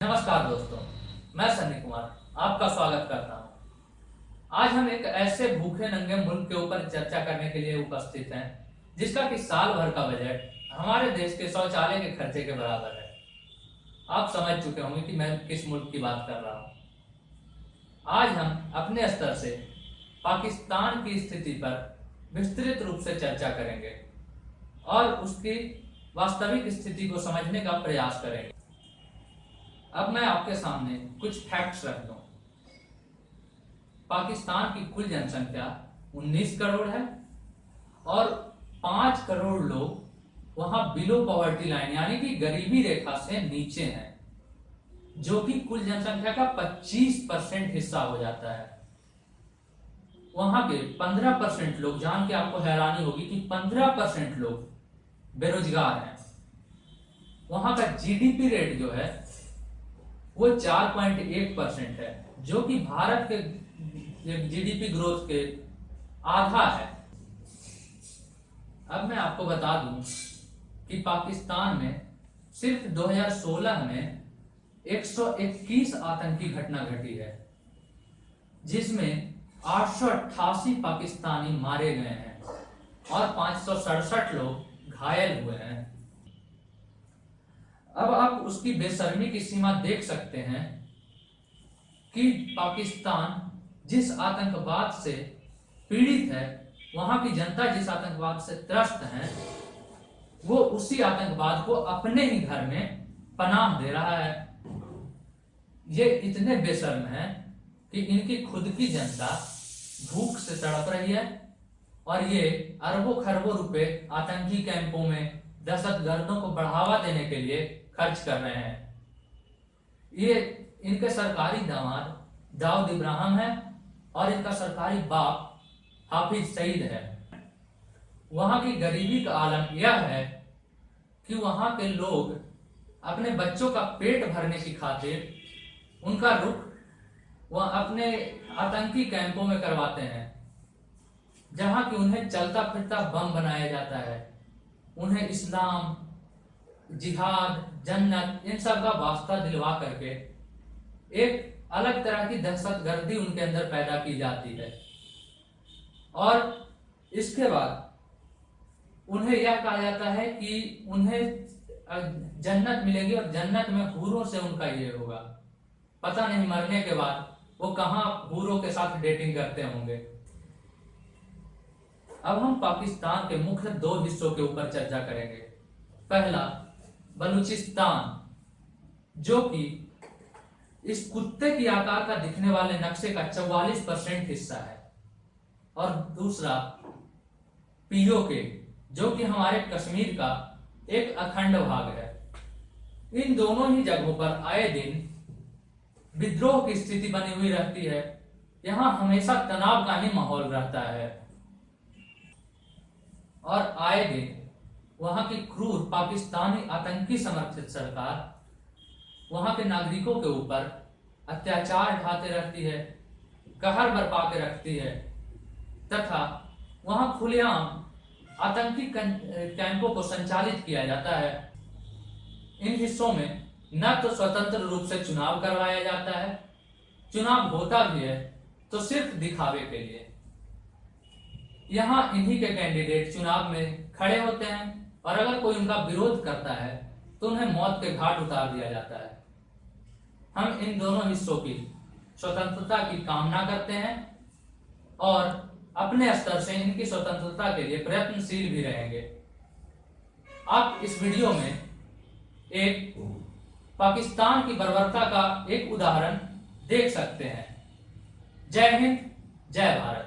नमस्कार दोस्तों, मैं सन्नी कुमार आपका स्वागत करता हूं। आज हम एक ऐसे भूखे नंगे मुल्क के ऊपर चर्चा करने के लिए उपस्थित हैं जिसका कि साल भर का बजट हमारे देश के शौचालय के खर्चे के बराबर है। आप समझ चुके होंगे कि मैं किस मुल्क की बात कर रहा हूं। आज हम अपने स्तर से पाकिस्तान की स्थिति पर विस्तृत रूप से चर्चा करेंगे और उसकी वास्तविक स्थिति को समझने का प्रयास करेंगे। अब मैं आपके सामने कुछ फैक्ट्स रख दूं। पाकिस्तान की कुल जनसंख्या 19 करोड़ है और 5 करोड़ लोग वहां बिलो पॉवर्टी लाइन यानी कि गरीबी रेखा से नीचे हैं, जो कि कुल जनसंख्या का 25% हिस्सा हो जाता है। वहां के 15% लोग, जान के आपको हैरानी होगी कि 15% लोग बेरोजगार हैं। वहां का जीडीपी रेट जो है वो 4.1% है, जो कि भारत के जीडीपी ग्रोथ के आधा है। अब मैं आपको बता दूं कि पाकिस्तान में सिर्फ 2016 में 121 आतंकी घटना घटी है, जिसमें 888 पाकिस्तानी मारे गए हैं और 567 लोग घायल हुए हैं। अब आप उसकी बेशर्मी की सीमा देख सकते हैं कि पाकिस्तान जिस आतंकवाद से पीड़ित है, वहां की जनता जिस आतंकवाद से त्रस्त है, वो उसी आतंकवाद को अपने ही घर में पनाह दे रहा है। ये इतने बेशर्म है कि इनकी खुद की जनता भूख से तड़प रही है और ये अरबों खरबों रुपए आतंकी कैंपों में दहशतगर्दों को बढ़ावा देने के लिए खर्च कर रहे हैं। ये इनके सरकारी दामाद दाऊद इब्राहिम है और इनका सरकारी बाप हाफिज सईद है। वहां की गरीबी का आलम यह है कि वहां के लोग अपने बच्चों का पेट भरने की खातिर उनका रुख वह अपने आतंकी कैंपों में करवाते हैं, जहां कि उन्हें चलता फिरता बम बनाया जाता है। उन्हें इस्लाम, जिहाद, जन्नत, इन सब का वास्ता दिलवा करके एक अलग तरह की दहशतगर्दी उनके अंदर पैदा की जाती है और इसके बाद उन्हें यह कहा जाता है कि उन्हें जन्नत मिलेगी और जन्नत में हूरों से उनका ये होगा। पता नहीं मरने के बाद वो कहां हूरों के साथ डेटिंग करते होंगे। अब हम पाकिस्तान के मुख्य 2 हिस्सों के ऊपर चर्चा करेंगे। पहला बलूचिस्तान, जो कि इस कुत्ते की आकार का दिखने वाले नक्शे का 44% हिस्सा है, और दूसरा पीओके, जो कि हमारे कश्मीर का एक अखंड भाग है। इन दोनों ही जगहों पर आए दिन विद्रोह की स्थिति बनी हुई रहती है। यहां हमेशा तनाव का ही माहौल रहता है और आए दिन वहां की क्रूर पाकिस्तानी आतंकी समर्थित सरकार वहां के नागरिकों के ऊपर अत्याचार ढाते रहती है, कहर बरपा के रखती है तथा वहां खुलेआम आतंकी कैंपों को संचालित किया जाता है। इन हिस्सों में न तो स्वतंत्र रूप से चुनाव करवाया जाता है, चुनाव होता भी है तो सिर्फ दिखावे के लिए। यहाँ इन्हीं के कैंडिडेट चुनाव में खड़े होते हैं और अगर कोई उनका विरोध करता है तो उन्हें मौत के घाट उतार दिया जाता है। हम इन दोनों हिस्सों की स्वतंत्रता की कामना करते हैं और अपने स्तर से इनकी स्वतंत्रता के लिए प्रयत्नशील भी रहेंगे। आप इस वीडियो में एक पाकिस्तान की बर्बरता का एक उदाहरण देख सकते हैं। जय हिंद, जय भारत।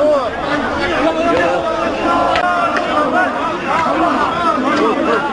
Oh,